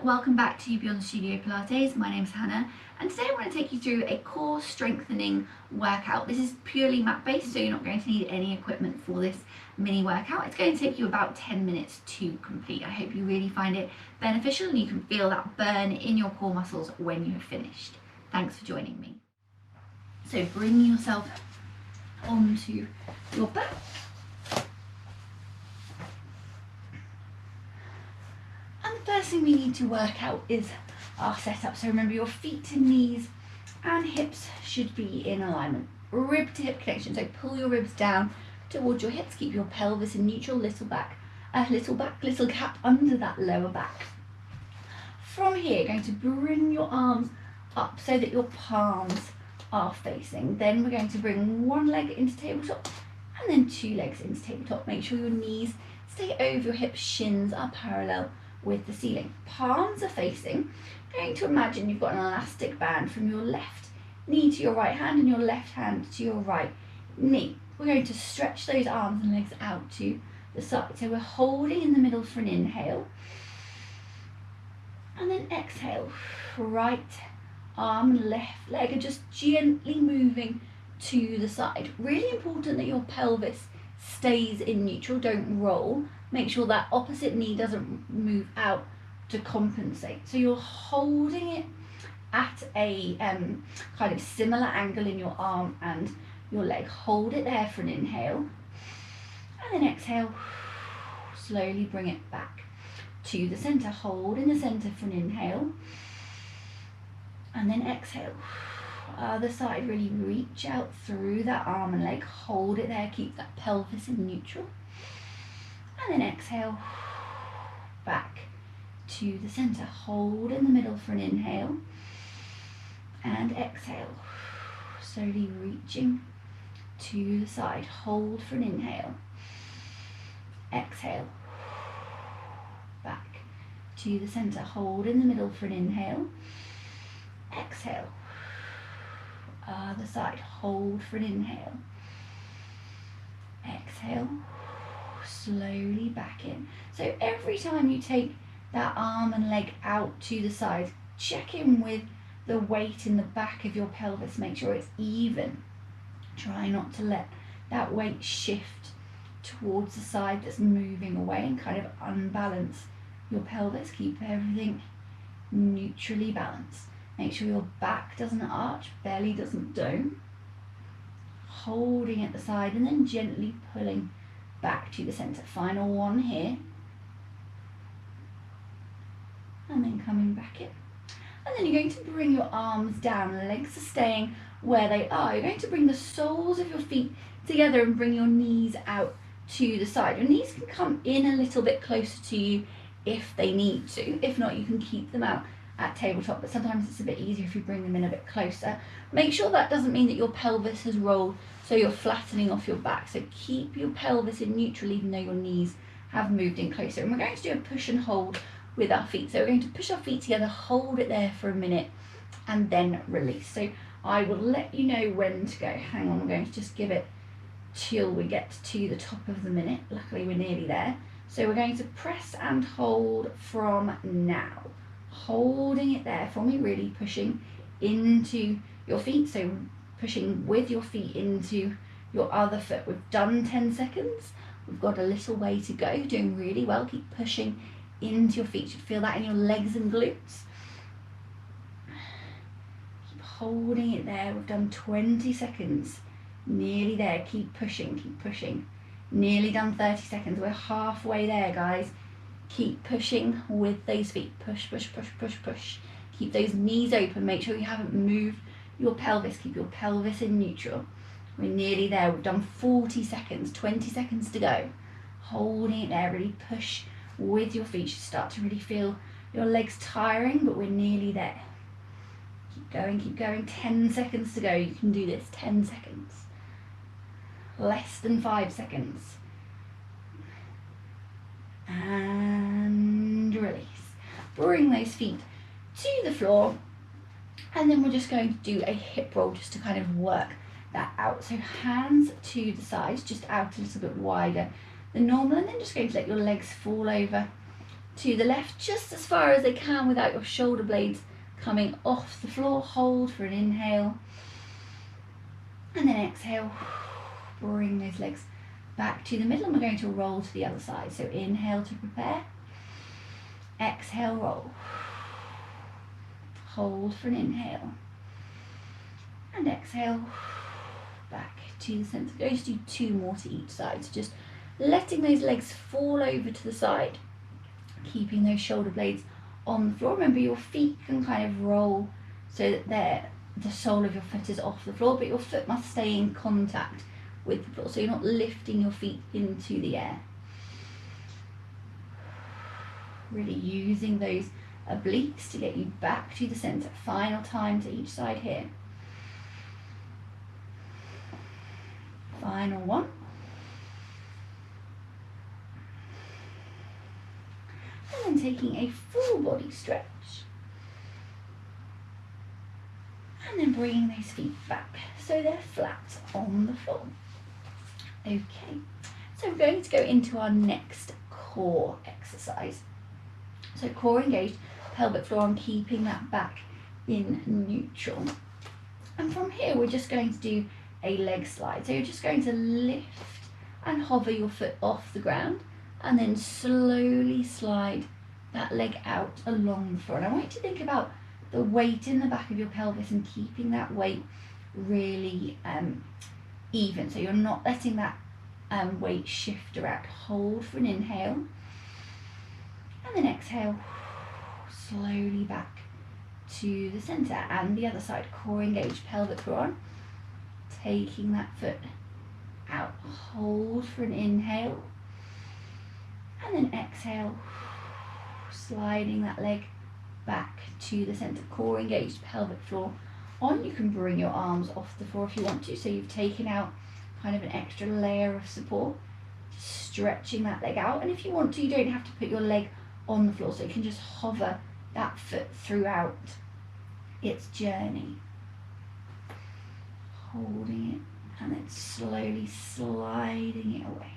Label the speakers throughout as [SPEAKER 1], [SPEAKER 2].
[SPEAKER 1] welcome back to Beyond Studio Pilates. My name's Hannah, and today I want to take you through a core strengthening workout. This is purely mat based, so you're not going to need any equipment for this mini workout. It's going to take you about 10 minutes to complete. I hope you really find it beneficial and you can feel that burn in your core muscles when you have finished. Thanks for joining me. So bring yourself onto your back. First thing we need to work out is our setup. So remember, your feet and knees and hips should be in alignment. Rib to hip connection. So pull your ribs down towards your hips. Keep your pelvis in neutral. Little gap under that lower back. From here, going to bring your arms up so that your palms are facing. Then we're going to bring one leg into tabletop and then two legs into tabletop. Make sure your knees stay over your hips. Shins are parallel with the ceiling. Palms are facing. Going to imagine you've got an elastic band from your left knee to your right hand and your left hand to your right knee. We're going to stretch those arms and legs out to the side. So we're holding in the middle for an inhale. And then exhale. Right arm and left leg are just gently moving to the side. Really important that your pelvis stays in neutral, don't roll. Make sure that opposite knee doesn't move out to compensate. So you're holding it at a kind of similar angle in your arm and your leg. Hold it there for an inhale. And then exhale. Slowly bring it back to the center. Hold in the center for an inhale. And then exhale. Other side, really reach out through that arm and leg. Hold it there. Keep that pelvis in neutral. And then exhale, back to the center. Hold in the middle for an inhale. And exhale, slowly reaching to the side. Hold for an inhale. Exhale, back to the center. Hold in the middle for an inhale. Exhale, other side. Hold for an inhale. Exhale. Slowly back in. So every time you take that arm and leg out to the side, check in with the weight in the back of your pelvis. Make sure it's even. Try not to let that weight shift towards the side that's moving away and kind of unbalance your pelvis. Keep everything neutrally balanced. Make sure your back doesn't arch, belly doesn't dome. Holding at the side and then gently pulling back to the center. Final one here. And then coming back in. And then you're going to bring your arms down. The legs are staying where they are. You're going to bring the soles of your feet together and bring your knees out to the side. Your knees can come in a little bit closer to you if they need to. If not, you can keep them out at tabletop, but sometimes it's a bit easier if you bring them in a bit closer. Make sure that doesn't mean that your pelvis has rolled, so you're flattening off your back. So keep your pelvis in neutral even though your knees have moved in closer. And we're going to do a push and hold with our feet. So we're going to push our feet together, hold it there for a minute, and then release. So I will let you know when to go. Hang on, we're going to just give it till we get to the top of the minute. Luckily we're nearly there. So we're going to press and hold from now. Holding it there for me, really pushing into your feet. So pushing with your feet into your other foot. We've done 10 seconds. We've got a little way to go. Doing really well. Keep pushing into your feet. You should feel that in your legs and glutes. Keep holding it there. We've done 20 seconds. Nearly there. Keep pushing, keep pushing. Nearly done 30 seconds. We're halfway there, guys. Keep pushing with those feet. Push, push, push, push, push. Keep those knees open. Make sure you haven't moved your pelvis. Keep your pelvis in neutral. We're nearly there. We've done 40 seconds, 20 seconds to go. Holding it there. Really push with your feet. You should start to really feel your legs tiring, but we're nearly there. Keep going, keep going. 10 seconds to go. You can do this. 10 seconds. Less than 5 seconds. And release. Bring those feet to the floor, and then we're just going to do a hip roll just to kind of work that out. So hands to the sides, just out a little bit wider than normal, and then just going to let your legs fall over to the left, just as far as they can without your shoulder blades coming off the floor. Hold for an inhale. And then exhale, bring those legs back to the middle, and we're going to roll to the other side. So inhale to prepare, exhale, roll. Hold for an inhale, and exhale, back to the centre. Going to do 2 more to each side, so just letting those legs fall over to the side, keeping those shoulder blades on the floor. Remember, your feet can kind of roll so that the sole of your foot is off the floor, but your foot must stay in contact with the floor, so you're not lifting your feet into the air. Really using those obliques to get you back to the centre. Final time to each side here. Final one. And then taking a full body stretch. And then bringing those feet back so they're flat on the floor. Okay, so we're going to go into our next core exercise. So core engaged, pelvic floor, and keeping that back in neutral. And from here, we're just going to do a leg slide. So you're just going to lift and hover your foot off the ground, and then slowly slide that leg out along the floor. And I want you to think about the weight in the back of your pelvis and keeping that weight really even. So you're not letting that weight shift around. Hold for an inhale, and then exhale, slowly back to the centre. And the other side, core engaged, pelvic floor on, taking that foot out. Hold for an inhale, and then exhale, sliding that leg back to the centre. Core engaged, pelvic floor on. You can bring your arms off the floor if you want to, so you've taken out kind of an extra layer of support, stretching that leg out. And if you want to, you don't have to put your leg on the floor, so you can just hover that foot throughout its journey, holding it and then slowly sliding it away,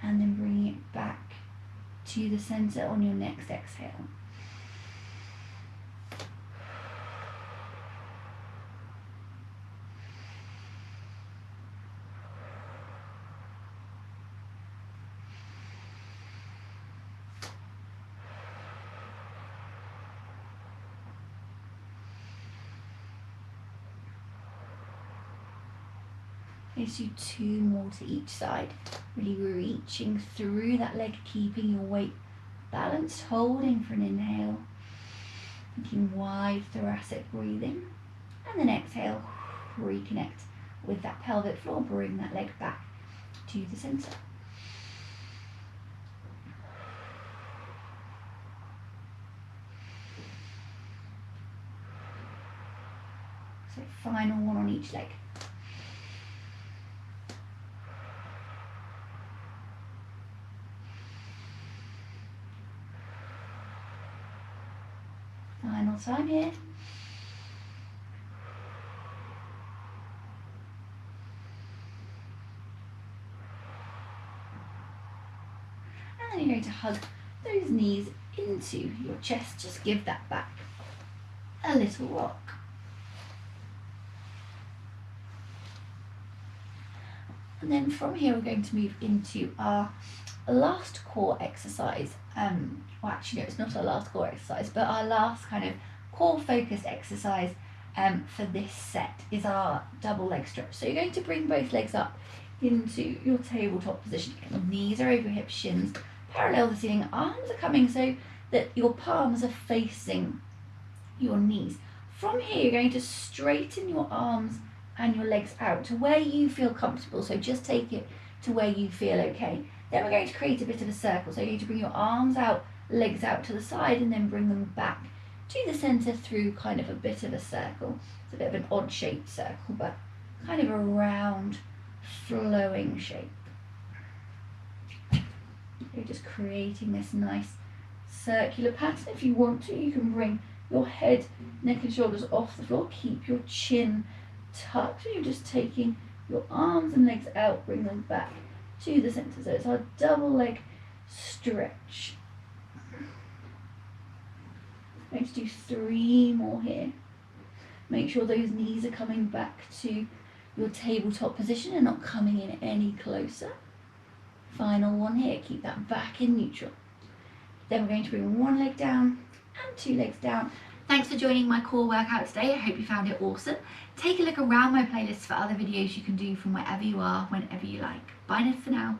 [SPEAKER 1] and then bringing it back to the centre on your next exhale. Let's do 2 more to each side. Really reaching through that leg, keeping your weight balanced, holding for an inhale, thinking wide thoracic breathing, and then exhale, reconnect with that pelvic floor, bring that leg back to the centre. So final one on each leg. Final time here. And then you're going to hug those knees into your chest. Just give that back a little rock. And then from here, we're going to move into our last core exercise. Well, actually, no, it's not our last core exercise, but our last kind of core focused exercise for this set is our double leg stretch. So you're going to bring both legs up into your tabletop position. Again, knees are over hips, shins parallel the ceiling, arms are coming so that your palms are facing your knees. From here, you're going to straighten your arms and your legs out to where you feel comfortable. So just take it to where you feel okay. Then we're going to create a bit of a circle. So you're going to bring your arms out, legs out to the side, and then bring them back to the centre through kind of a bit of a circle. It's a bit of an odd shaped circle, but kind of a round, flowing shape. You're just creating this nice circular pattern. If you want to, you can bring your head, neck and shoulders off the floor. Keep your chin tucked. You're just taking your arms and legs out, bring them back to the centre. So it's our double leg stretch. I'm going to do 3 more here. Make sure those knees are coming back to your tabletop position and not coming in any closer. Final one here, keep that back in neutral. Then we're going to bring 1 leg down and 2 legs down. Thanks for joining my core workout today. I hope you found it awesome. Take a look around my playlist for other videos you can do from wherever you are, whenever you like. Bye for now.